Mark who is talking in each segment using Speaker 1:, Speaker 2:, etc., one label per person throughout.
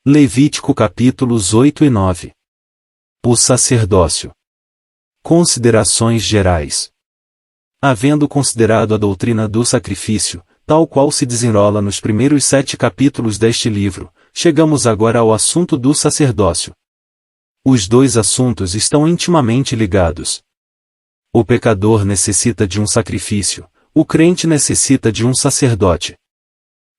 Speaker 1: Levítico capítulos 8 e 9. O sacerdócio. Considerações gerais. Havendo considerado a doutrina do sacrifício, tal qual se desenrola nos primeiros 7 capítulos deste livro, chegamos agora ao assunto do sacerdócio. Os dois assuntos estão intimamente ligados. O pecador necessita de um sacrifício, o crente necessita de um sacerdote.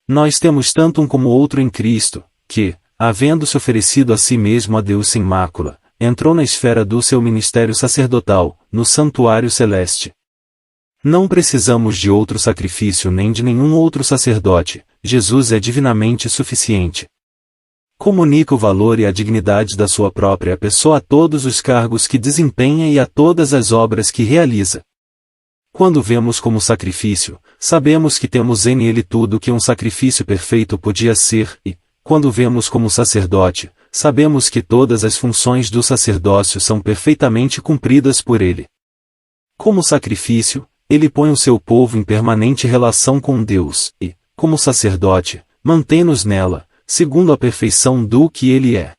Speaker 1: Nós temos tanto um como outro em Cristo, que, havendo-se oferecido a si mesmo a Deus sem mácula, entrou na esfera do seu ministério sacerdotal, no santuário celeste. Não precisamos de outro sacrifício nem de nenhum outro sacerdote, Jesus é divinamente suficiente. Comunica o valor e a dignidade da sua própria pessoa a todos os cargos que desempenha e a todas as obras que realiza. Quando vemos como sacrifício, sabemos que temos em ele tudo que um sacrifício perfeito podia ser, e, quando vemos como sacerdote, sabemos que todas as funções do sacerdócio são perfeitamente cumpridas por ele. Como sacrifício, ele põe o seu povo em permanente relação com Deus, e, como sacerdote, mantém-nos nela, segundo a perfeição do que ele é.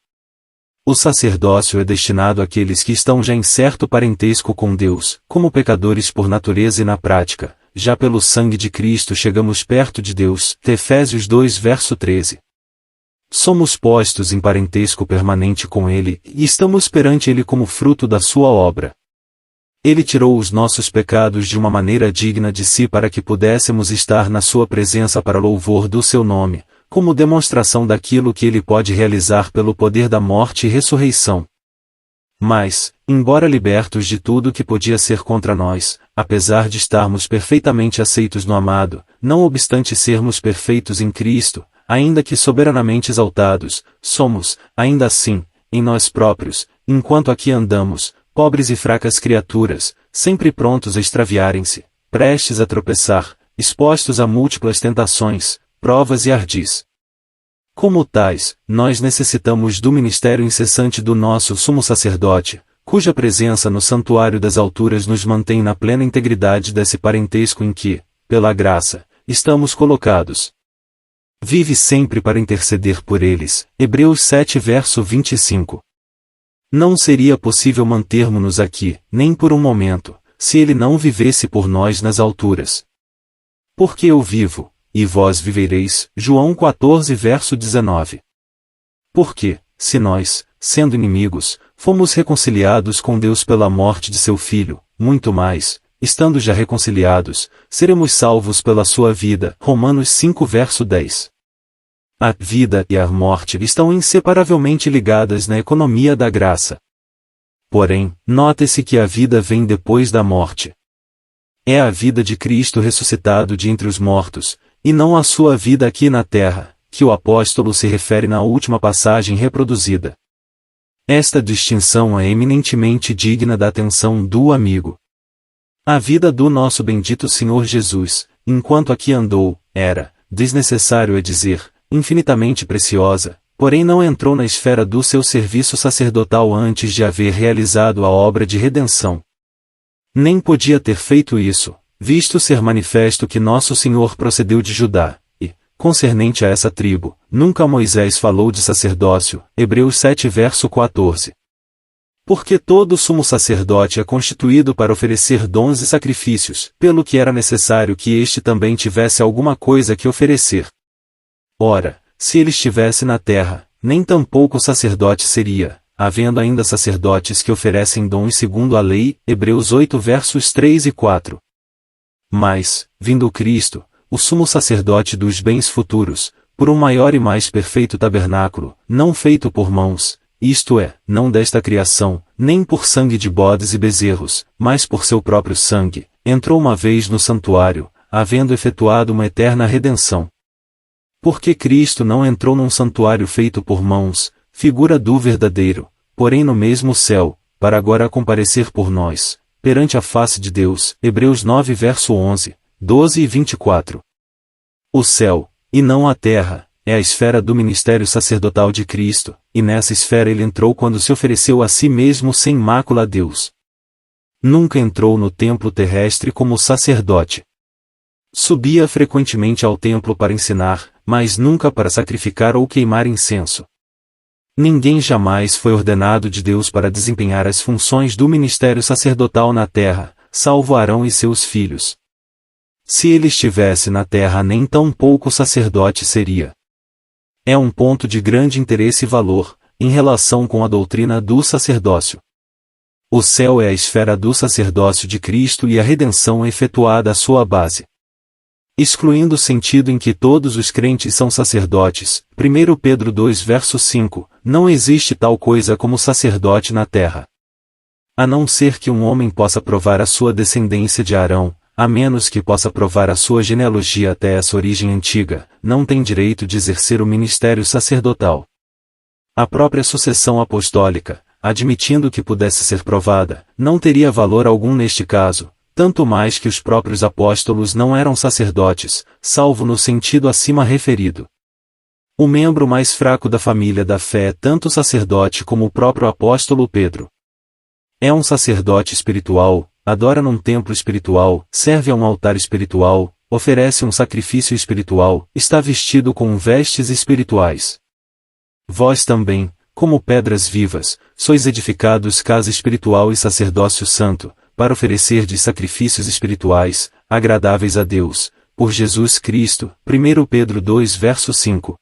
Speaker 1: O sacerdócio é destinado àqueles que estão já em certo parentesco com Deus, como pecadores por natureza e na prática, já pelo sangue de Cristo chegamos perto de Deus. Efésios 2 verso 13. Somos postos em parentesco permanente com Ele, e estamos perante Ele como fruto da sua obra. Ele tirou os nossos pecados de uma maneira digna de si para que pudéssemos estar na sua presença para louvor do seu nome, como demonstração daquilo que ele pode realizar pelo poder da morte e ressurreição. Mas, embora libertos de tudo que podia ser contra nós, apesar de estarmos perfeitamente aceitos no amado, não obstante sermos perfeitos em Cristo, ainda que soberanamente exaltados, somos, ainda assim, em nós próprios, enquanto aqui andamos, pobres e fracas criaturas, sempre prontos a extraviarem-se, prestes a tropeçar, expostos a múltiplas tentações, provas e ardis. Como tais, nós necessitamos do ministério incessante do nosso sumo sacerdote, cuja presença no santuário das alturas nos mantém na plena integridade desse parentesco em que, pela graça, estamos colocados. Vive sempre para interceder por eles. Hebreus 7 verso 25. Não seria possível mantermos-nos aqui, nem por um momento, se ele não vivesse por nós nas alturas. Porque eu vivo, e vós vivereis. João 14 verso 19. Porque, se nós, sendo inimigos, fomos reconciliados com Deus pela morte de seu Filho, muito mais, estando já reconciliados, seremos salvos pela sua vida. Romanos 5 verso 10. A vida e a morte estão inseparavelmente ligadas na economia da graça. Porém, note-se que a vida vem depois da morte. É a vida de Cristo ressuscitado de entre os mortos, e não a sua vida aqui na terra, que o apóstolo se refere na última passagem reproduzida. Esta distinção é eminentemente digna da atenção do amigo. A vida do nosso bendito Senhor Jesus, enquanto aqui andou, era, desnecessário é dizer, infinitamente preciosa, porém não entrou na esfera do seu serviço sacerdotal antes de haver realizado a obra de redenção. Nem podia ter feito isso, visto ser manifesto que nosso Senhor procedeu de Judá, e, concernente a essa tribo, nunca Moisés falou de sacerdócio. Hebreus 7 verso 14. Porque todo sumo sacerdote é constituído para oferecer dons e sacrifícios, pelo que era necessário que este também tivesse alguma coisa que oferecer. Ora, se ele estivesse na terra, nem tampouco sacerdote seria, havendo ainda sacerdotes que oferecem dons segundo a lei. Hebreus 8 versos 3 e 4. Mas, vindo Cristo, o sumo sacerdote dos bens futuros, por um maior e mais perfeito tabernáculo, não feito por mãos, isto é, não desta criação, nem por sangue de bodes e bezerros, mas por seu próprio sangue, entrou uma vez no santuário, havendo efetuado uma eterna redenção. Porque Cristo não entrou num santuário feito por mãos, figura do verdadeiro, porém no mesmo céu, para agora comparecer por nós, perante a face de Deus. Hebreus 9 verso 11, 12 e 24. O céu, e não a terra, é a esfera do ministério sacerdotal de Cristo, e nessa esfera ele entrou quando se ofereceu a si mesmo sem mácula a Deus. Nunca entrou no templo terrestre como sacerdote. Subia frequentemente ao templo para ensinar, mas nunca para sacrificar ou queimar incenso. Ninguém jamais foi ordenado de Deus para desempenhar as funções do ministério sacerdotal na terra, salvo Arão e seus filhos. Se ele estivesse na terra, nem tão pouco sacerdote seria. É um ponto de grande interesse e valor, em relação com a doutrina do sacerdócio. O céu é a esfera do sacerdócio de Cristo e a redenção é efetuada à sua base. Excluindo o sentido em que todos os crentes são sacerdotes, 1 Pedro 2 verso 5, não existe tal coisa como sacerdote na terra. A não ser que um homem possa provar a sua descendência de Arão, a menos que possa provar a sua genealogia até essa origem antiga, não tem direito de exercer o ministério sacerdotal. A própria sucessão apostólica, admitindo que pudesse ser provada, não teria valor algum neste caso, tanto mais que os próprios apóstolos não eram sacerdotes, salvo no sentido acima referido. O membro mais fraco da família da fé é tanto sacerdote como o próprio apóstolo Pedro. É um sacerdote espiritual, adora num templo espiritual, serve a um altar espiritual, oferece um sacrifício espiritual, está vestido com vestes espirituais. Vós também, como pedras vivas, sois edificados casa espiritual e sacerdócio santo, para oferecerdes sacrifícios espirituais, agradáveis a Deus, por Jesus Cristo. 1 Pedro 2 verso 5.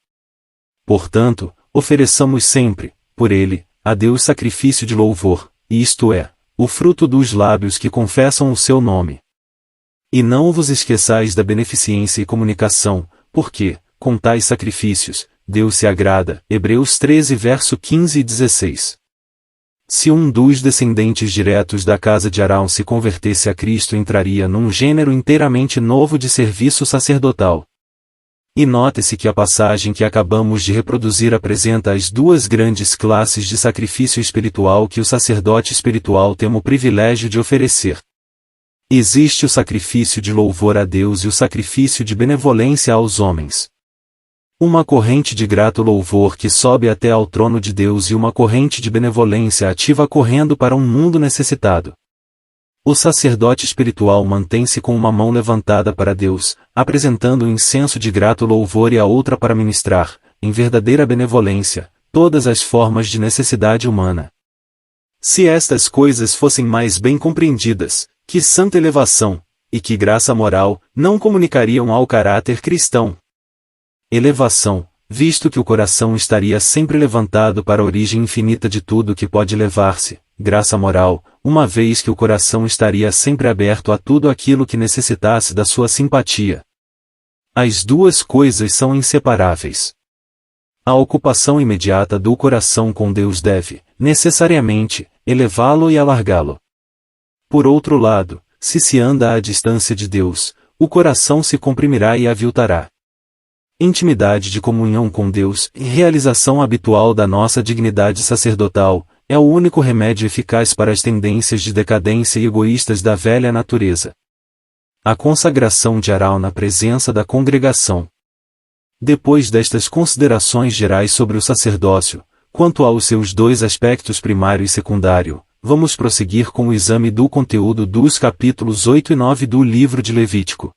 Speaker 1: Portanto, ofereçamos sempre, por ele, a Deus sacrifício de louvor, isto é, o fruto dos lábios que confessam o seu nome. E não vos esqueçais da beneficência e comunicação, porque, com tais sacrifícios, Deus se agrada. Hebreus 13 verso 15 e 16. Se um dos descendentes diretos da casa de Arão se convertesse a Cristo, entraria num gênero inteiramente novo de serviço sacerdotal. E note-se que a passagem que acabamos de reproduzir apresenta as duas grandes classes de sacrifício espiritual que o sacerdote espiritual tem o privilégio de oferecer. Existe o sacrifício de louvor a Deus e o sacrifício de benevolência aos homens. Uma corrente de grato louvor que sobe até ao trono de Deus e uma corrente de benevolência ativa correndo para um mundo necessitado. O sacerdote espiritual mantém-se com uma mão levantada para Deus, apresentando um incenso de grato louvor e a outra para ministrar, em verdadeira benevolência, todas as formas de necessidade humana. Se estas coisas fossem mais bem compreendidas, que santa elevação, e que graça moral, não comunicariam ao caráter cristão. Elevação, visto que o coração estaria sempre levantado para a origem infinita de tudo que pode levar-se, graça moral, uma vez que o coração estaria sempre aberto a tudo aquilo que necessitasse da sua simpatia. As duas coisas são inseparáveis. A ocupação imediata do coração com Deus deve, necessariamente, elevá-lo e alargá-lo. Por outro lado, se anda à distância de Deus, o coração se comprimirá e aviltará. Intimidade de comunhão com Deus e realização habitual da nossa dignidade sacerdotal, é o único remédio eficaz para as tendências de decadência e egoístas da velha natureza. A consagração de Arão na presença da congregação. Depois destas considerações gerais sobre o sacerdócio, quanto aos seus dois aspectos primário e secundário, vamos prosseguir com o exame do conteúdo dos capítulos 8 e 9 do livro de Levítico.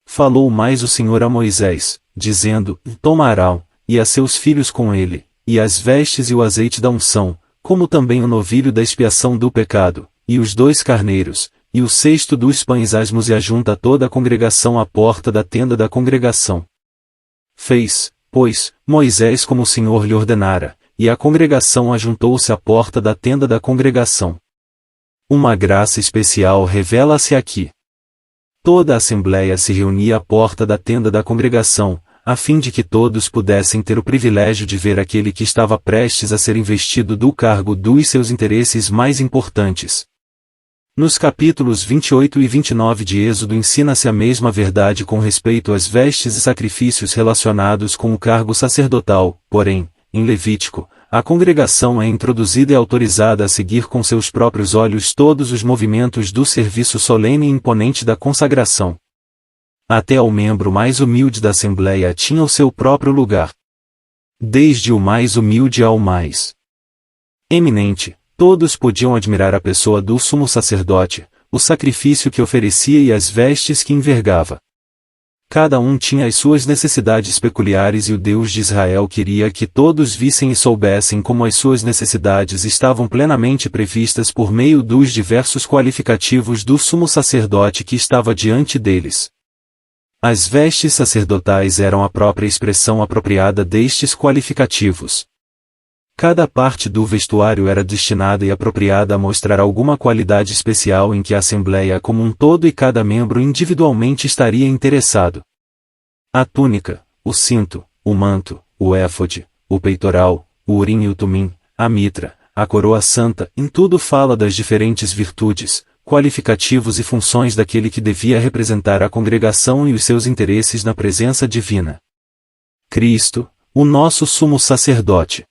Speaker 1: Falou mais o Senhor a Moisés, dizendo: Toma Arão, e a seus filhos com ele, e as vestes e o azeite da unção, como também o novilho da expiação do pecado, e os 2 carneiros, e o cesto dos pães asmos, e ajunta toda a congregação à porta da tenda da congregação. Fez, pois, Moisés como o Senhor lhe ordenara, e a congregação ajuntou-se à porta da tenda da congregação. Uma graça especial revela-se aqui. Toda a assembleia se reunia à porta da tenda da congregação, a fim de que todos pudessem ter o privilégio de ver aquele que estava prestes a ser investido do cargo dos seus interesses mais importantes. Nos capítulos 28 e 29 de Êxodo ensina-se a mesma verdade com respeito às vestes e sacrifícios relacionados com o cargo sacerdotal, porém, em Levítico, a congregação é introduzida e autorizada a seguir com seus próprios olhos todos os movimentos do serviço solene e imponente da consagração. Até o membro mais humilde da Assembleia tinha o seu próprio lugar. Desde o mais humilde ao mais eminente, todos podiam admirar a pessoa do sumo sacerdote, o sacrifício que oferecia e as vestes que envergava. Cada um tinha as suas necessidades peculiares e o Deus de Israel queria que todos vissem e soubessem como as suas necessidades estavam plenamente previstas por meio dos diversos qualificativos do sumo sacerdote que estava diante deles. As vestes sacerdotais eram a própria expressão apropriada destes qualificativos. Cada parte do vestuário era destinada e apropriada a mostrar alguma qualidade especial em que a Assembleia como um todo e cada membro individualmente estaria interessado. A túnica, o cinto, o manto, o éfode, o peitoral, o urim e o tumim, a mitra, a coroa santa, em tudo fala das diferentes virtudes, qualificativos e funções daquele que devia representar a congregação e os seus interesses na presença divina. Cristo, o nosso sumo sacerdote.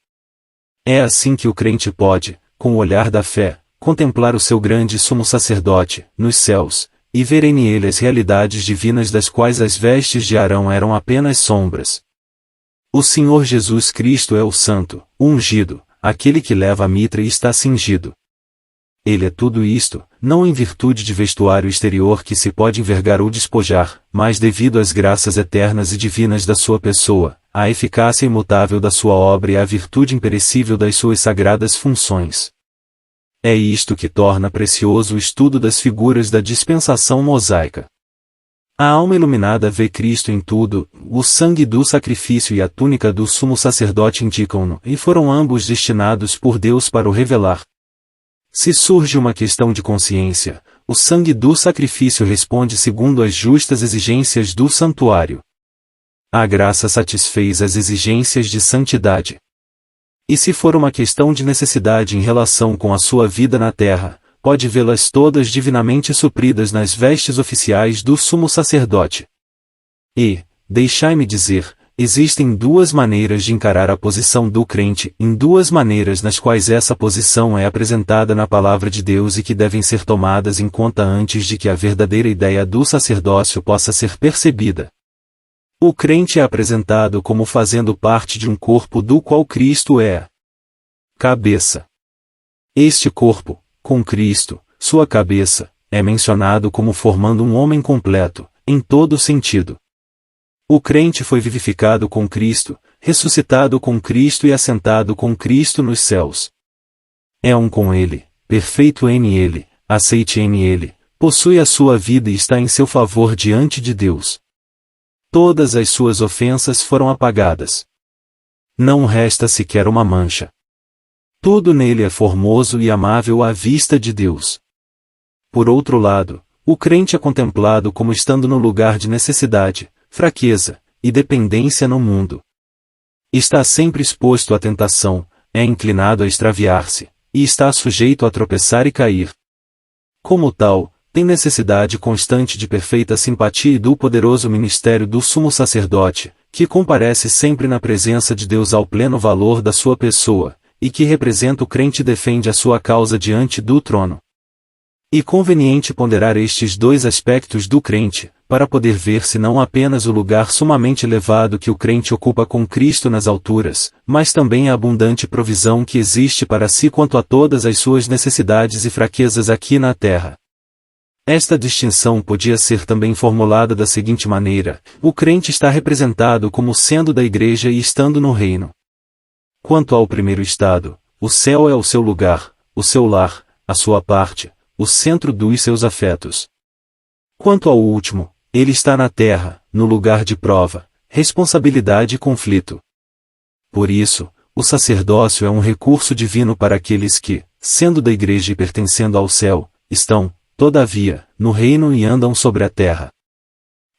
Speaker 1: É assim que o crente pode, com o olhar da fé, contemplar o seu grande sumo sacerdote, nos céus, e ver em ele as realidades divinas das quais as vestes de Arão eram apenas sombras. O Senhor Jesus Cristo é o Santo, o ungido, aquele que leva a mitra e está cingido. Ele é tudo isto, não em virtude de vestuário exterior que se pode envergar ou despojar, mas devido às graças eternas e divinas da sua pessoa, à eficácia imutável da sua obra e à virtude imperecível das suas sagradas funções. É isto que torna precioso o estudo das figuras da dispensação mosaica. A alma iluminada vê Cristo em tudo, o sangue do sacrifício e a túnica do sumo sacerdote indicam-no, e foram ambos destinados por Deus para o revelar. Se surge uma questão de consciência, o sangue do sacrifício responde segundo as justas exigências do santuário. A graça satisfez as exigências de santidade. E se for uma questão de necessidade em relação com a sua vida na terra, pode vê-las todas divinamente supridas nas vestes oficiais do sumo sacerdote. E, deixai-me dizer, existem duas maneiras de encarar a posição do crente, em duas maneiras nas quais essa posição é apresentada na palavra de Deus e que devem ser tomadas em conta antes de que a verdadeira ideia do sacerdócio possa ser percebida. O crente é apresentado como fazendo parte de um corpo do qual Cristo é cabeça. Este corpo, com Cristo, sua cabeça, é mencionado como formando um homem completo, em todo sentido. O crente foi vivificado com Cristo, ressuscitado com Cristo e assentado com Cristo nos céus. É um com Ele, perfeito em Ele, aceite em Ele, possui a sua vida e está em seu favor diante de Deus. Todas as suas ofensas foram apagadas. Não resta sequer uma mancha. Tudo nele é formoso e amável à vista de Deus. Por outro lado, o crente é contemplado como estando no lugar de necessidade, fraqueza e dependência no mundo. Está sempre exposto à tentação, é inclinado a extraviar-se, e está sujeito a tropeçar e cair. Como tal, tem necessidade constante de perfeita simpatia e do poderoso ministério do sumo sacerdote, que comparece sempre na presença de Deus ao pleno valor da sua pessoa, e que representa o crente e defende a sua causa diante do trono. E conveniente ponderar estes dois aspectos do crente, para poder ver-se não apenas o lugar sumamente elevado que o crente ocupa com Cristo nas alturas, mas também a abundante provisão que existe para si quanto a todas as suas necessidades e fraquezas aqui na terra. Esta distinção podia ser também formulada da seguinte maneira: o crente está representado como sendo da igreja e estando no reino. Quanto ao primeiro estado, o céu é o seu lugar, o seu lar, a sua parte, o centro dos seus afetos. Quanto ao último, ele está na terra, no lugar de prova, responsabilidade e conflito. Por isso, o sacerdócio é um recurso divino para aqueles que, sendo da igreja e pertencendo ao céu, estão, todavia, no reino e andam sobre a terra.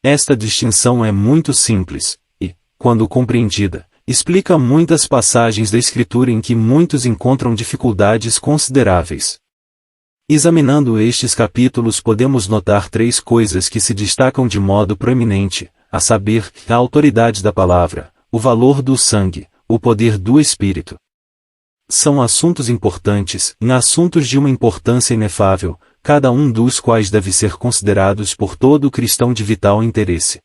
Speaker 1: Esta distinção é muito simples, e, quando compreendida, explica muitas passagens da Escritura em que muitos encontram dificuldades consideráveis. Examinando estes capítulos podemos notar três coisas que se destacam de modo proeminente, a saber, a autoridade da palavra, o valor do sangue, o poder do Espírito. São assuntos importantes, assuntos de uma importância inefável, cada um dos quais deve ser considerados por todo cristão de vital interesse.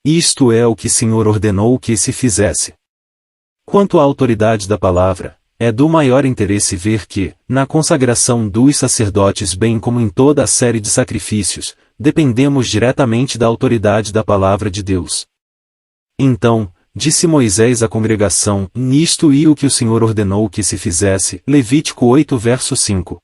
Speaker 1: Isto é o que o Senhor ordenou que se fizesse. Quanto à autoridade da palavra, é do maior interesse ver que, na consagração dos sacerdotes bem como em toda a série de sacrifícios, dependemos diretamente da autoridade da palavra de Deus. Então, disse Moisés à congregação, nisto e o que o Senhor ordenou que se fizesse, Levítico 8 verso 5.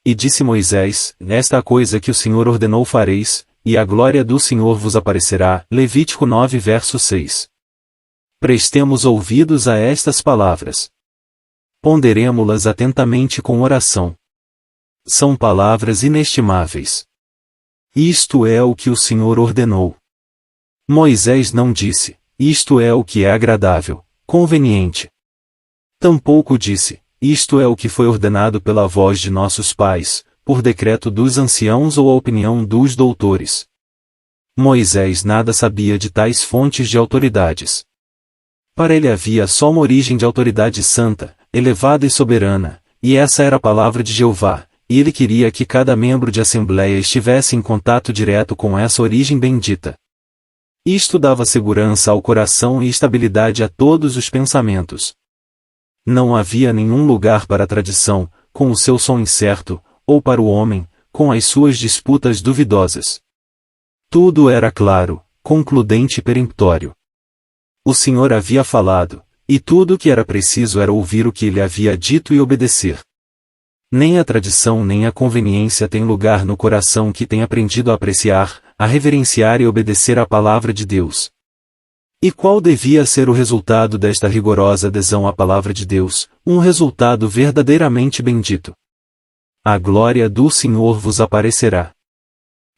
Speaker 1: E disse Moisés, esta a coisa que o Senhor ordenou fareis, e a glória do Senhor vos aparecerá, Levítico 9 verso 6. Prestemos ouvidos a estas palavras. Ponderemo-las atentamente com oração. São palavras inestimáveis. Isto é o que o Senhor ordenou. Moisés não disse, isto é o que é agradável, conveniente. Tampouco disse, isto é o que foi ordenado pela voz de nossos pais, por decreto dos anciãos ou a opinião dos doutores. Moisés nada sabia de tais fontes de autoridades. Para ele havia só uma origem de autoridade santa, elevada e soberana, e essa era a palavra de Jeová, e ele queria que cada membro de assembleia estivesse em contato direto com essa origem bendita. Isto dava segurança ao coração e estabilidade a todos os pensamentos. Não havia nenhum lugar para a tradição, com o seu som incerto, ou para o homem, com as suas disputas duvidosas. Tudo era claro, concludente e peremptório. O Senhor havia falado, e tudo o que era preciso era ouvir o que ele havia dito e obedecer. Nem a tradição nem a conveniência têm lugar no coração que tem aprendido a apreciar, a reverenciar e obedecer à palavra de Deus. E qual devia ser o resultado desta rigorosa adesão à palavra de Deus, um resultado verdadeiramente bendito? A glória do Senhor vos aparecerá.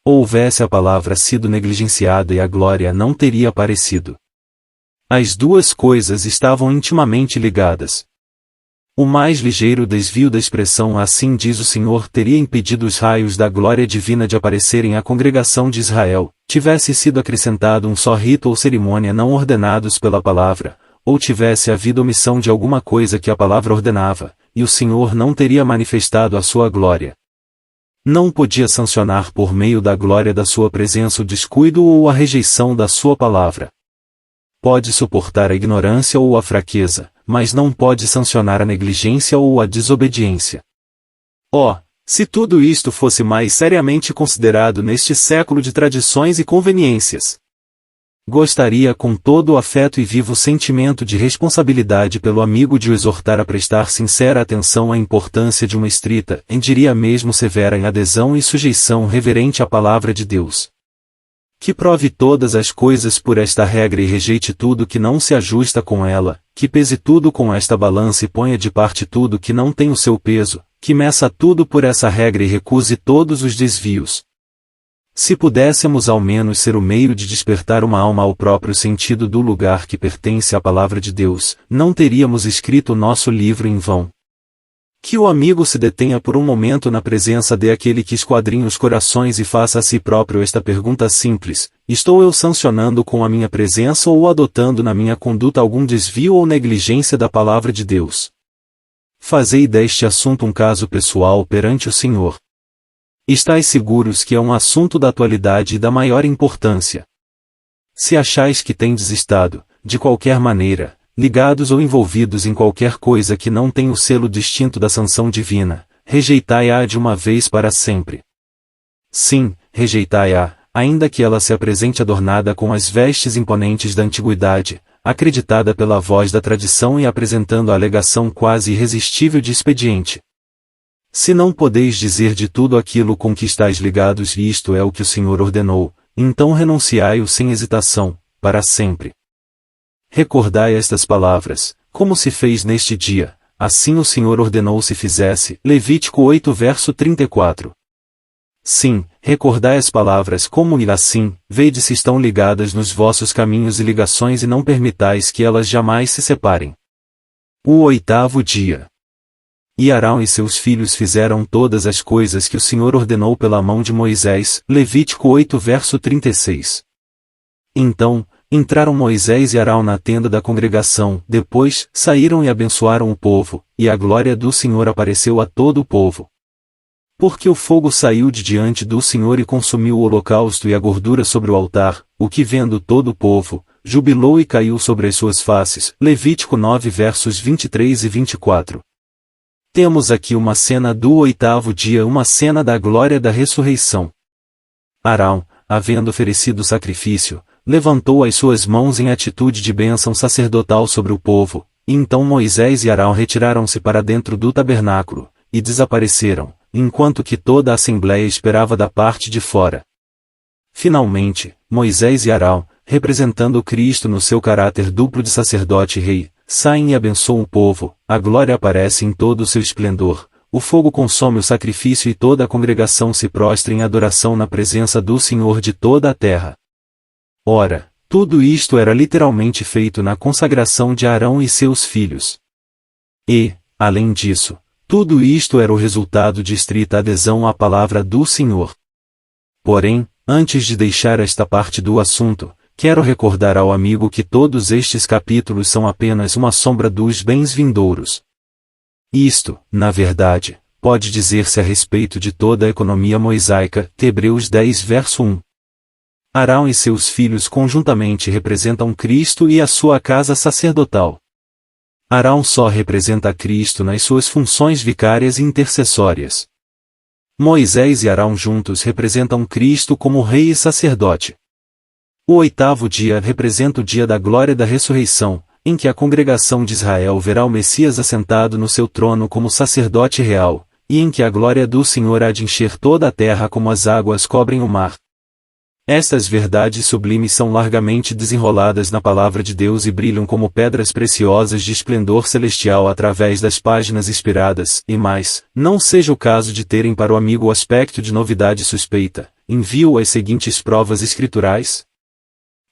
Speaker 1: Houvesse a palavra sido negligenciada e a glória não teria aparecido. As duas coisas estavam intimamente ligadas. O mais ligeiro desvio da expressão assim diz o Senhor teria impedido os raios da glória divina de aparecerem à congregação de Israel, tivesse sido acrescentado um só rito ou cerimônia não ordenados pela palavra, ou tivesse havido omissão de alguma coisa que a palavra ordenava, e o Senhor não teria manifestado a sua glória. Não podia sancionar por meio da glória da sua presença o descuido ou a rejeição da sua palavra. Pode suportar a ignorância ou a fraqueza, mas não pode sancionar a negligência ou a desobediência. Oh, se tudo isto fosse mais seriamente considerado neste século de tradições e conveniências! Gostaria com todo o afeto e vivo sentimento de responsabilidade pelo amigo de o exortar a prestar sincera atenção à importância de uma estrita, diria mesmo severa em adesão e sujeição reverente à palavra de Deus. Que prove todas as coisas por esta regra e rejeite tudo que não se ajusta com ela, que pese tudo com esta balança e ponha de parte tudo que não tem o seu peso, que meça tudo por essa regra e recuse todos os desvios. Se pudéssemos ao menos ser o meio de despertar uma alma ao próprio sentido do lugar que pertence à palavra de Deus, não teríamos escrito nosso livro em vão. Que o amigo se detenha por um momento na presença de aquele que esquadrinha os corações e faça a si próprio esta pergunta simples: estou eu sancionando com a minha presença ou adotando na minha conduta algum desvio ou negligência da palavra de Deus? Fazei deste assunto um caso pessoal perante o Senhor. Estais seguros que é um assunto da atualidade e da maior importância. Se achais que tendes estado, de qualquer maneira, ligados ou envolvidos em qualquer coisa que não tem o selo distinto da sanção divina, rejeitai-a de uma vez para sempre. Sim, rejeitai-a, ainda que ela se apresente adornada com as vestes imponentes da antiguidade, acreditada pela voz da tradição e apresentando a alegação quase irresistível de expediente. Se não podeis dizer de tudo aquilo com que estáis ligados e isto é o que o Senhor ordenou, então renunciai-o sem hesitação, para sempre. Recordai estas palavras, como se fez neste dia, assim o Senhor ordenou se fizesse, Levítico 8 verso 34. Sim, recordai as palavras como e assim, vede se estão ligadas nos vossos caminhos e ligações e não permitais que elas jamais se separem. O 8º dia. E Arão e seus filhos fizeram todas as coisas que o Senhor ordenou pela mão de Moisés, Levítico 8 verso 36. Então, entraram Moisés e Arão na tenda da congregação, depois, saíram e abençoaram o povo, e a glória do Senhor apareceu a todo o povo. Porque o fogo saiu de diante do Senhor e consumiu o holocausto e a gordura sobre o altar, o que vendo todo o povo, jubilou e caiu sobre as suas faces, Levítico 9 versos 23 e 24. Temos aqui uma cena do 8º dia, uma cena da glória da ressurreição. Arão, havendo oferecido o sacrifício, levantou as suas mãos em atitude de bênção sacerdotal sobre o povo, e então Moisés e Arão retiraram-se para dentro do tabernáculo, e desapareceram, enquanto que toda a assembleia esperava da parte de fora. Finalmente, Moisés e Arão, representando Cristo no seu caráter duplo de sacerdote e rei, saem e abençoam o povo, a glória aparece em todo o seu esplendor, o fogo consome o sacrifício e toda a congregação se prostra em adoração na presença do Senhor de toda a terra. Ora, tudo isto era literalmente feito na consagração de Arão e seus filhos. E, além disso, tudo isto era o resultado de estrita adesão à palavra do Senhor. Porém, antes de deixar esta parte do assunto, quero recordar ao amigo que todos estes capítulos são apenas uma sombra dos bens vindouros. Isto, na verdade, pode dizer-se a respeito de toda a economia mosaica, Hebreus 10 verso 1. Arão e seus filhos conjuntamente representam Cristo e a sua casa sacerdotal. Arão só representa Cristo nas suas funções vicárias e intercessórias. Moisés e Arão juntos representam Cristo como rei e sacerdote. O oitavo dia representa o dia da glória da ressurreição, em que a congregação de Israel verá o Messias assentado no seu trono como sacerdote real, e em que a glória do Senhor há de encher toda a terra como as águas cobrem o mar. Estas verdades sublimes são largamente desenroladas na palavra de Deus e brilham como pedras preciosas de esplendor celestial através das páginas inspiradas, e mais, não seja o caso de terem para o amigo o aspecto de novidade suspeita, envio as seguintes provas escriturais.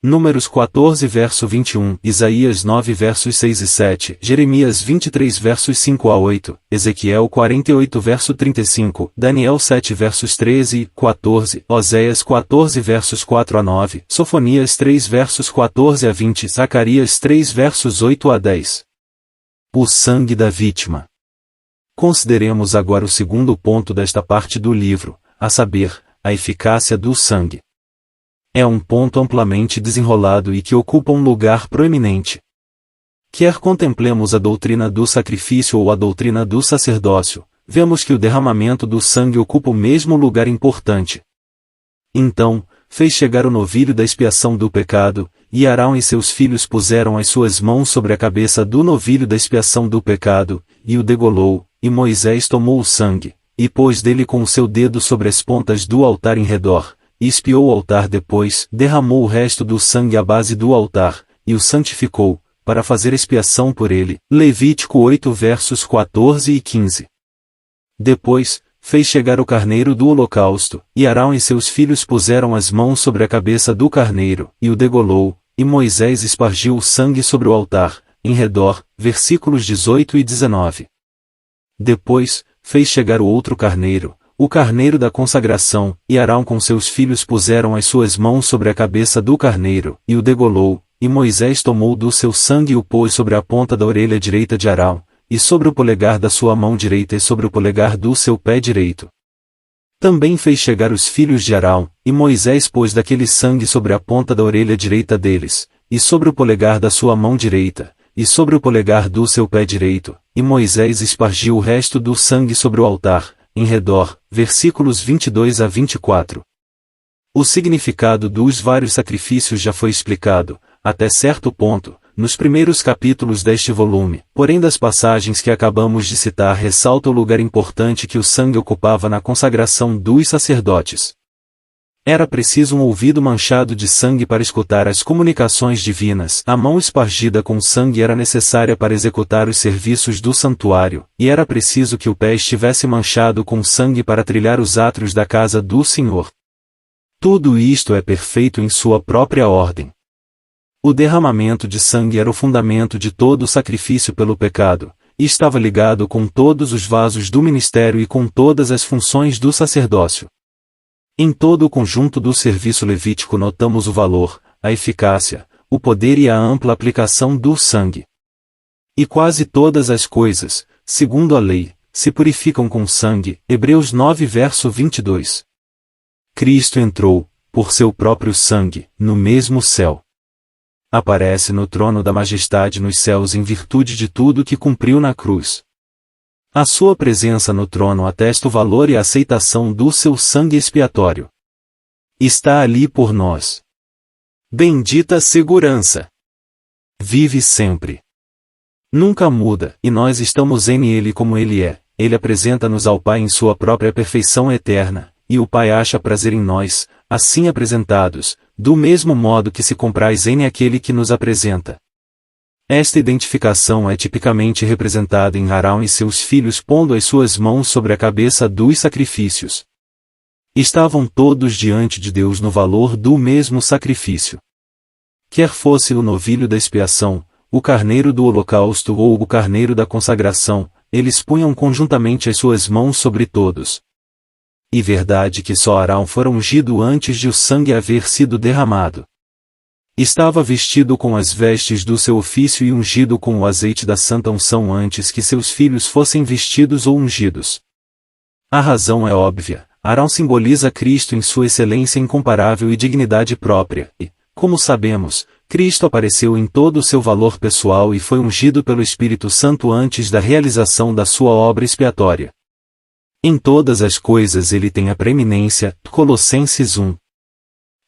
Speaker 1: Números 14 verso 21, Isaías 9 versos 6 e 7, Jeremias 23 versos 5 a 8, Ezequiel 48 verso 35, Daniel 7 versos 13 e 14, Oséias 14 versos 4 a 9, Sofonias 3 versos 14 a 20, Zacarias 3 versos 8 a 10. O sangue da vítima. Consideremos agora o segundo ponto desta parte do livro, a saber, a eficácia do sangue. É um ponto amplamente desenrolado e que ocupa um lugar proeminente. Quer contemplemos a doutrina do sacrifício ou a doutrina do sacerdócio, vemos que o derramamento do sangue ocupa o mesmo lugar importante. Então, fez chegar o novilho da expiação do pecado, e Arão e seus filhos puseram as suas mãos sobre a cabeça do novilho da expiação do pecado, e o degolou, e Moisés tomou o sangue, e pôs dele com o seu dedo sobre as pontas do altar em redor, e espiou o altar depois, derramou o resto do sangue à base do altar, e o santificou, para fazer expiação por ele. Levítico 8 versos 14 e 15. Depois, fez chegar o carneiro do holocausto, e Arão e seus filhos puseram as mãos sobre a cabeça do carneiro, e o degolou, e Moisés espargiu o sangue sobre o altar, em redor, versículos 18 e 19. Depois, fez chegar o outro carneiro, o carneiro da consagração, e Arão com seus filhos puseram as suas mãos sobre a cabeça do carneiro, e o degolou, e Moisés tomou do seu sangue e o pôs sobre a ponta da orelha direita de Arão, e sobre o polegar da sua mão direita e sobre o polegar do seu pé direito. Também fez chegar os filhos de Arão, e Moisés pôs daquele sangue sobre a ponta da orelha direita deles, e sobre o polegar da sua mão direita, e sobre o polegar do seu pé direito, e Moisés espargiu o resto do sangue sobre o altar, em redor, versículos 22 a 24. O significado dos vários sacrifícios já foi explicado, até certo ponto, nos primeiros capítulos deste volume, porém das passagens que acabamos de citar ressalta o lugar importante que o sangue ocupava na consagração dos sacerdotes. Era preciso um ouvido manchado de sangue para escutar as comunicações divinas. A mão espargida com sangue era necessária para executar os serviços do santuário, e era preciso que o pé estivesse manchado com sangue para trilhar os átrios da casa do Senhor. Tudo isto é perfeito em sua própria ordem. O derramamento de sangue era o fundamento de todo o sacrifício pelo pecado, e estava ligado com todos os vasos do ministério e com todas as funções do sacerdócio. Em todo o conjunto do serviço levítico notamos o valor, a eficácia, o poder e a ampla aplicação do sangue. E quase todas as coisas, segundo a lei, se purificam com sangue. Hebreus 9 verso 22. Cristo entrou, por seu próprio sangue, no mesmo céu. Aparece no trono da majestade nos céus em virtude de tudo que cumpriu na cruz. A sua presença no trono atesta o valor e a aceitação do seu sangue expiatório. Está ali por nós. Bendita segurança! Vive sempre. Nunca muda, e nós estamos em Ele como Ele é. Ele apresenta-nos ao Pai em sua própria perfeição eterna, e o Pai acha prazer em nós, assim apresentados, do mesmo modo que se compraz em aquele que nos apresenta. Esta identificação é tipicamente representada em Arão e seus filhos pondo as suas mãos sobre a cabeça dos sacrifícios. Estavam todos diante de Deus no valor do mesmo sacrifício. Quer fosse o novilho da expiação, o carneiro do holocausto ou o carneiro da consagração, eles punham conjuntamente as suas mãos sobre todos. E verdade que só Arão fora ungido antes de o sangue haver sido derramado. Estava vestido com as vestes do seu ofício e ungido com o azeite da santa unção antes que seus filhos fossem vestidos ou ungidos. A razão é óbvia, Arão simboliza Cristo em sua excelência incomparável e dignidade própria, e, como sabemos, Cristo apareceu em todo o seu valor pessoal e foi ungido pelo Espírito Santo antes da realização da sua obra expiatória. Em todas as coisas ele tem a preeminência, Colossenses 1.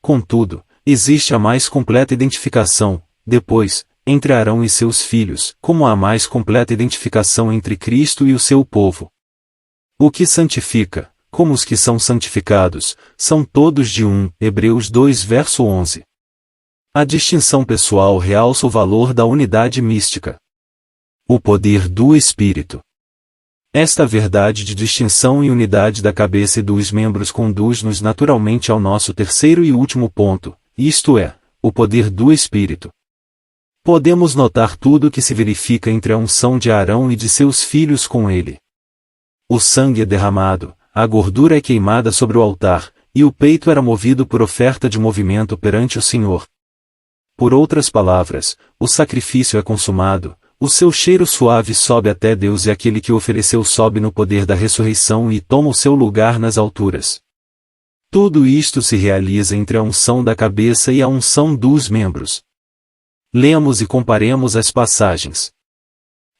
Speaker 1: Contudo, existe a mais completa identificação, depois, entre Arão e seus filhos, como a mais completa identificação entre Cristo e o seu povo. O que santifica, como os que são santificados, são todos de um, Hebreus 2 verso 11. A distinção pessoal realça o valor da unidade mística. O poder do Espírito. Esta verdade de distinção e unidade da cabeça e dos membros conduz-nos naturalmente ao nosso terceiro e último ponto, isto é, o poder do Espírito. Podemos notar tudo o que se verifica entre a unção de Arão e de seus filhos com ele. O sangue é derramado, a gordura é queimada sobre o altar, e o peito era movido por oferta de movimento perante o Senhor. Por outras palavras, o sacrifício é consumado, o seu cheiro suave sobe até Deus e aquele que o ofereceu sobe no poder da ressurreição e toma o seu lugar nas alturas. Tudo isto se realiza entre a unção da cabeça e a unção dos membros. Lemos e comparemos as passagens.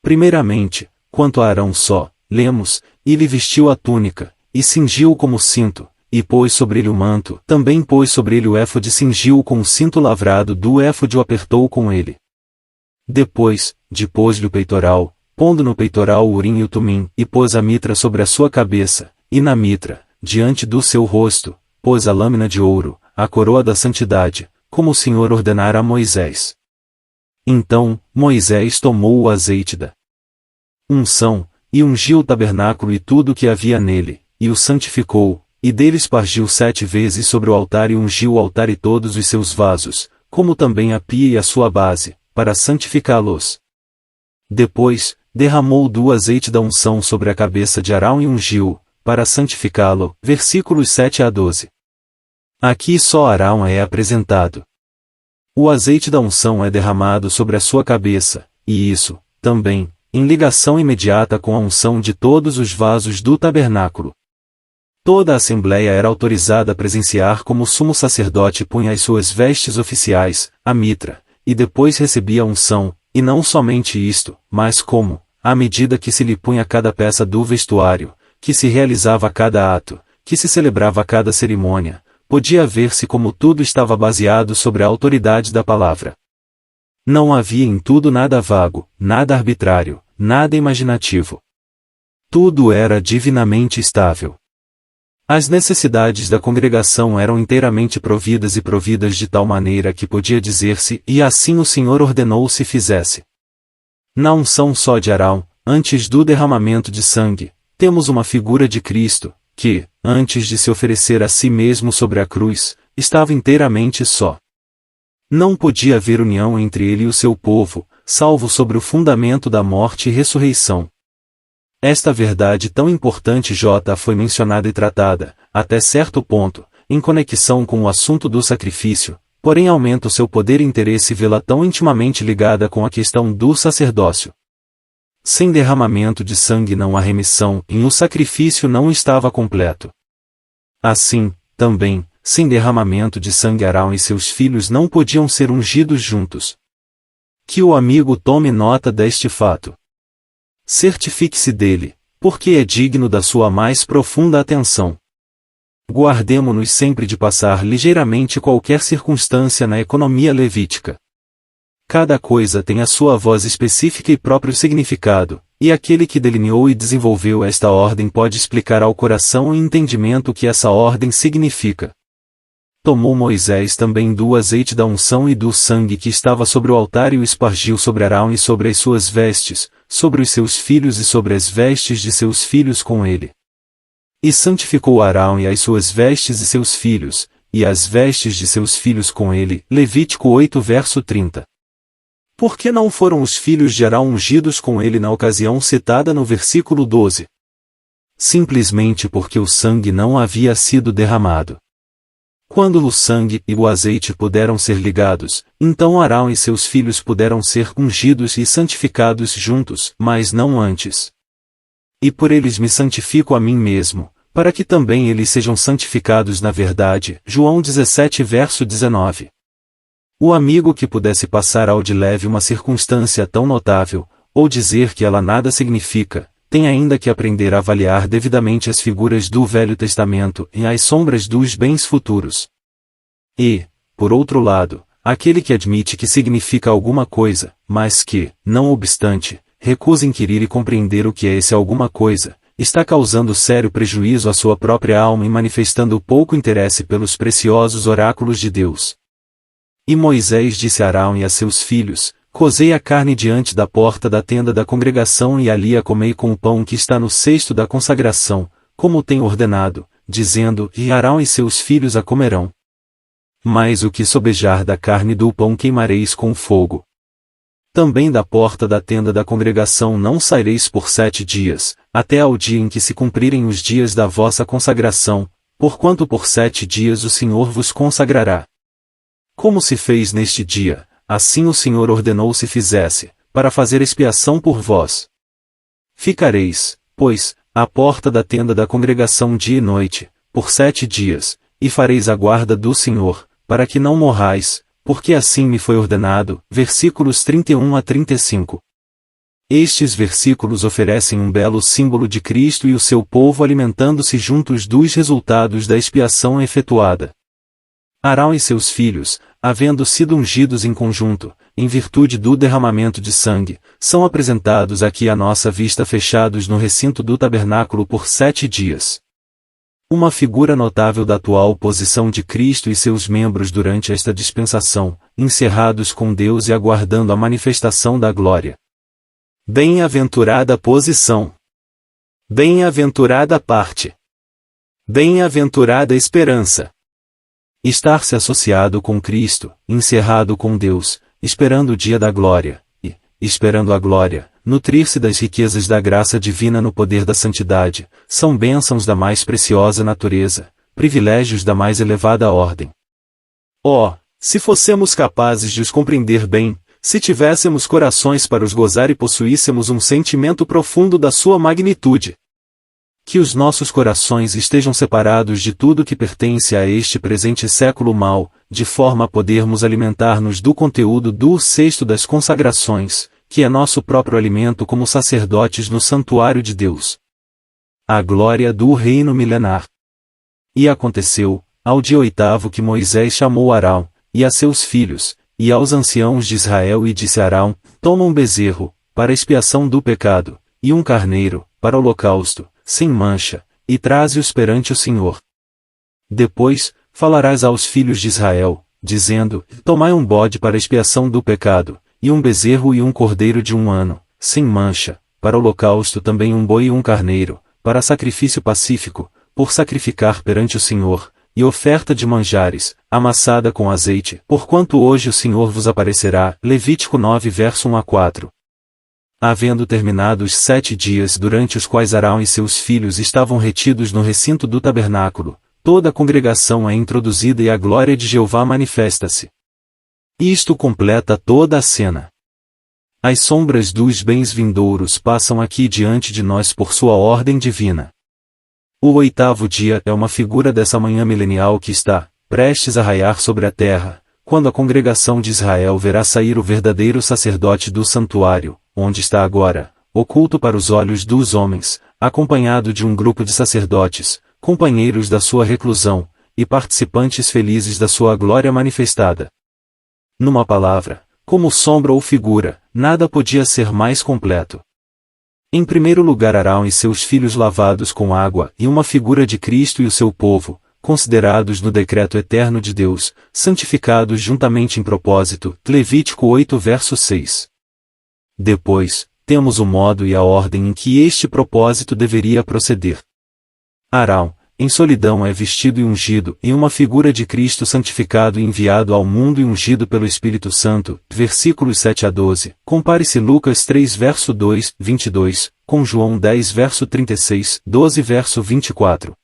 Speaker 1: Primeiramente, quanto a Arão só, lemos, e lhe vestiu a túnica, e cingiu-o como cinto, e pôs sobre ele o manto, também pôs sobre ele o éfode e cingiu-o com o cinto lavrado do éfode e o apertou com ele. Depois, depôs-lhe o peitoral, pondo no peitoral o urim e o tumim, e pôs a mitra sobre a sua cabeça, e na mitra, diante do seu rosto, pôs a lâmina de ouro, a coroa da santidade, como o Senhor ordenara a Moisés. Então, Moisés tomou o azeite da unção, e ungiu o tabernáculo e tudo o que havia nele, e o santificou, e dele espargiu 7 vezes sobre o altar e ungiu o altar e todos os seus vasos, como também a pia e a sua base, para santificá-los. Depois, derramou do azeite da unção sobre a cabeça de Arão e ungiu, para santificá-lo. Versículos 7 a 12. Aqui só Arão é apresentado. O azeite da unção é derramado sobre a sua cabeça, e isso, também, em ligação imediata com a unção de todos os vasos do tabernáculo. Toda a assembleia era autorizada a presenciar como o sumo sacerdote punha as suas vestes oficiais, a mitra, e depois recebia a unção, e não somente isto, mas como, à medida que se lhe punha cada peça do vestuário, que se realizava cada ato, que se celebrava cada cerimônia, podia ver-se como tudo estava baseado sobre a autoridade da palavra. Não havia em tudo nada vago, nada arbitrário, nada imaginativo. Tudo era divinamente estável. As necessidades da congregação eram inteiramente providas e providas de tal maneira que podia dizer-se, e assim o Senhor ordenou se fizesse. Na unção só de Arão, antes do derramamento de sangue, temos uma figura de Cristo, que, antes de se oferecer a si mesmo sobre a cruz, estava inteiramente só. Não podia haver união entre ele e o seu povo, salvo sobre o fundamento da morte e ressurreição. Esta verdade tão importante foi mencionada e tratada, até certo ponto, em conexão com o assunto do sacrifício, porém aumenta o seu poder e interesse vê-la tão intimamente ligada com a questão do sacerdócio. Sem derramamento de sangue não há remissão, e o sacrifício não estava completo. Assim, também, sem derramamento de sangue Arão e seus filhos não podiam ser ungidos juntos. Que o amigo tome nota deste fato. Certifique-se dele, porque é digno da sua mais profunda atenção. Guardemo-nos sempre de passar ligeiramente qualquer circunstância na economia levítica. Cada coisa tem a sua voz específica e próprio significado, e aquele que delineou e desenvolveu esta ordem pode explicar ao coração e entendimento o que essa ordem significa. Tomou Moisés também do azeite da unção e do sangue que estava sobre o altar e o espargiu sobre Arão e sobre as suas vestes, sobre os seus filhos e sobre as vestes de seus filhos com ele. E santificou Arão e as suas vestes e seus filhos, e as vestes de seus filhos com ele. Levítico 8 verso 30. Por que não foram os filhos de Arão ungidos com ele na ocasião citada no versículo 12? Simplesmente porque o sangue não havia sido derramado. Quando o sangue e o azeite puderam ser ligados, então Arão e seus filhos puderam ser ungidos e santificados juntos, mas não antes. E por eles me santifico a mim mesmo, para que também eles sejam santificados na verdade. João 17 verso 19. O amigo que pudesse passar ao de leve uma circunstância tão notável, ou dizer que ela nada significa, tem ainda que aprender a avaliar devidamente as figuras do Velho Testamento e as sombras dos bens futuros. E, por outro lado, aquele que admite que significa alguma coisa, mas que, não obstante, recusa inquirir e compreender o que é esse alguma coisa, está causando sério prejuízo à sua própria alma e manifestando pouco interesse pelos preciosos oráculos de Deus. E Moisés disse a Arão e a seus filhos: Cozei a carne diante da porta da tenda da congregação e ali a comei com o pão que está no cesto da consagração, como tenho ordenado, dizendo: E Arão e seus filhos a comerão. Mas o que sobejar da carne do pão queimareis com fogo. Também da porta da tenda da congregação não saireis por 7 dias, até ao dia em que se cumprirem os dias da vossa consagração, porquanto por 7 dias o Senhor vos consagrará. Como se fez neste dia, assim o Senhor ordenou se fizesse, para fazer expiação por vós. Ficareis, pois, à porta da tenda da congregação dia e noite, por 7 dias, e fareis a guarda do Senhor, para que não morrais, porque assim me foi ordenado. Versículos 31 a 35. Estes versículos oferecem um belo símbolo de Cristo e o seu povo alimentando-se juntos dos resultados da expiação efetuada. Arão e seus filhos, havendo sido ungidos em conjunto, em virtude do derramamento de sangue, são apresentados aqui à nossa vista fechados no recinto do tabernáculo por 7 dias. Uma figura notável da atual posição de Cristo e seus membros durante esta dispensação, encerrados com Deus e aguardando a manifestação da glória. Bem-aventurada posição! Bem-aventurada parte! Bem-aventurada esperança! Estar-se associado com Cristo, encerrado com Deus, esperando o dia da glória, e, esperando a glória, nutrir-se das riquezas da graça divina no poder da santidade, são bênçãos da mais preciosa natureza, privilégios da mais elevada ordem. Oh, se fossemos capazes de os compreender bem, se tivéssemos corações para os gozar e possuíssemos um sentimento profundo da sua magnitude! Que os nossos corações estejam separados de tudo que pertence a este presente século mau, de forma a podermos alimentar-nos do conteúdo do cesto das consagrações, que é nosso próprio alimento como sacerdotes no santuário de Deus. A glória do reino milenar. E aconteceu, ao dia 8º que Moisés chamou Arão, e a seus filhos, e aos anciãos de Israel e disse a Arão: Toma um bezerro, para expiação do pecado, e um carneiro, para holocausto, sem mancha, e traze-os perante o Senhor. Depois, falarás aos filhos de Israel, dizendo: Tomai um bode para expiação do pecado, e um bezerro e um cordeiro de 1 ano, sem mancha, para holocausto também um boi e um carneiro, para sacrifício pacífico, por sacrificar perante o Senhor, e oferta de manjares, amassada com azeite, porquanto hoje o Senhor vos aparecerá. Levítico 9 verso 1 a 4. Havendo terminado os 7 dias durante os quais Arão e seus filhos estavam retidos no recinto do tabernáculo, toda a congregação é introduzida e a glória de Jeová manifesta-se. Isto completa toda a cena. As sombras dos bens vindouros passam aqui diante de nós por sua ordem divina. O 8º dia é uma figura dessa manhã milenial que está, prestes a raiar sobre a terra, quando a congregação de Israel verá sair o verdadeiro sacerdote do santuário, onde está agora, oculto para os olhos dos homens, acompanhado de um grupo de sacerdotes, companheiros da sua reclusão, e participantes felizes da sua glória manifestada. Numa palavra, como sombra ou figura, nada podia ser mais completo. Em primeiro lugar, Arão e seus filhos lavados com água, e uma figura de Cristo e o seu povo, considerados no decreto eterno de Deus, santificados juntamente em propósito. Levítico 8 verso 6. Depois, temos o modo e a ordem em que este propósito deveria proceder. Arão, em solidão, é vestido e ungido, em uma figura de Cristo santificado e enviado ao mundo e ungido pelo Espírito Santo. Versículos 7 a 12. Compare-se Lucas 3 verso 2, 22, com João 10 verso 36, 12 verso 24.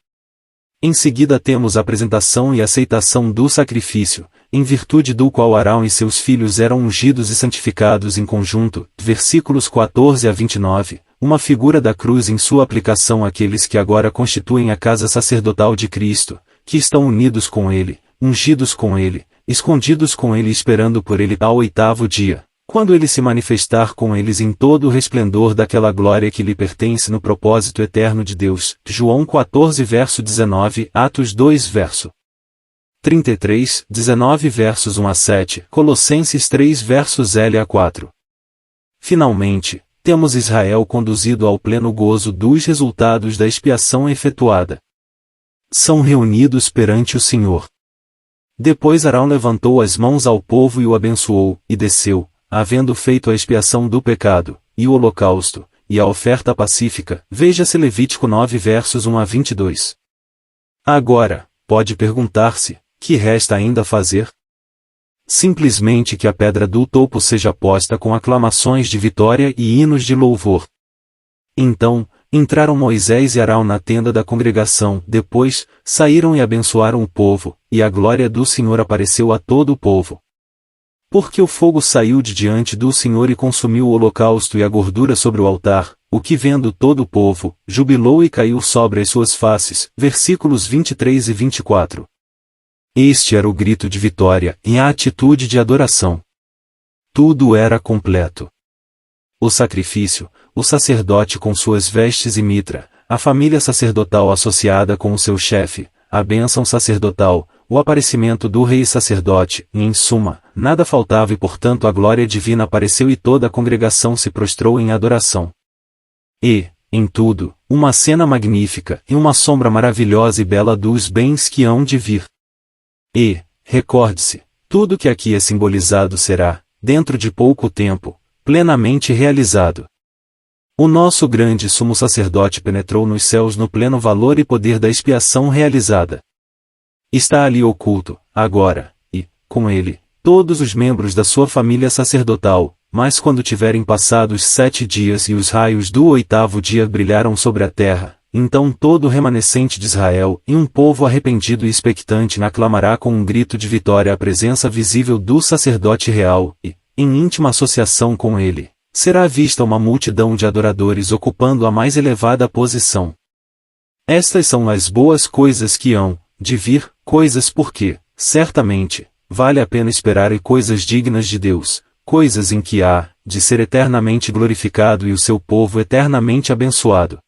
Speaker 1: Em seguida temos a apresentação e aceitação do sacrifício, em virtude do qual Arão e seus filhos eram ungidos e santificados em conjunto. Versículos 14 a 29. Uma figura da cruz em sua aplicação àqueles que agora constituem a casa sacerdotal de Cristo, que estão unidos com Ele, ungidos com Ele, escondidos com Ele e esperando por Ele ao 8º dia, quando Ele se manifestar com eles em todo o resplendor daquela glória que lhe pertence no propósito eterno de Deus. João 14 verso 19, Atos 2 verso 33, 19 versos 1 a 7, Colossenses 3 versos L a 4. Finalmente, temos Israel conduzido ao pleno gozo dos resultados da expiação efetuada. São reunidos perante o Senhor. Depois Arão levantou as mãos ao povo e o abençoou, e desceu, havendo feito a expiação do pecado, e o holocausto, e a oferta pacífica. Veja-se Levítico 9 versos 1 a 22. Agora, pode perguntar-se, que resta ainda fazer? Simplesmente que a pedra do topo seja posta com aclamações de vitória e hinos de louvor. Então, entraram Moisés e Arão na tenda da congregação, depois, saíram e abençoaram o povo, e a glória do Senhor apareceu a todo o povo. Porque o fogo saiu de diante do Senhor e consumiu o holocausto e a gordura sobre o altar, o que vendo todo o povo, jubilou e caiu sobre as suas faces. Versículos 23 e 24. Este era o grito de vitória e a atitude de adoração. Tudo era completo. O sacrifício, o sacerdote com suas vestes e mitra, a família sacerdotal associada com o seu chefe, a bênção sacerdotal, o aparecimento do rei sacerdote, e em suma, nada faltava e portanto a glória divina apareceu e toda a congregação se prostrou em adoração. E, em tudo, uma cena magnífica e uma sombra maravilhosa e bela dos bens que hão de vir. E, recorde-se, tudo que aqui é simbolizado será, dentro de pouco tempo, plenamente realizado. O nosso grande sumo sacerdote penetrou nos céus no pleno valor e poder da expiação realizada. Está ali oculto, agora, e, com ele, todos os membros da sua família sacerdotal, mas quando tiverem passado os 7 dias e os raios do 8º dia brilharam sobre a terra, então todo o remanescente de Israel e um povo arrependido e expectante aclamará com um grito de vitória a presença visível do sacerdote real, e, em íntima associação com ele, será vista uma multidão de adoradores ocupando a mais elevada posição. Estas são as boas coisas que hão de vir, coisas porque, certamente, vale a pena esperar e coisas dignas de Deus, coisas em que há de ser eternamente glorificado e o seu povo eternamente abençoado.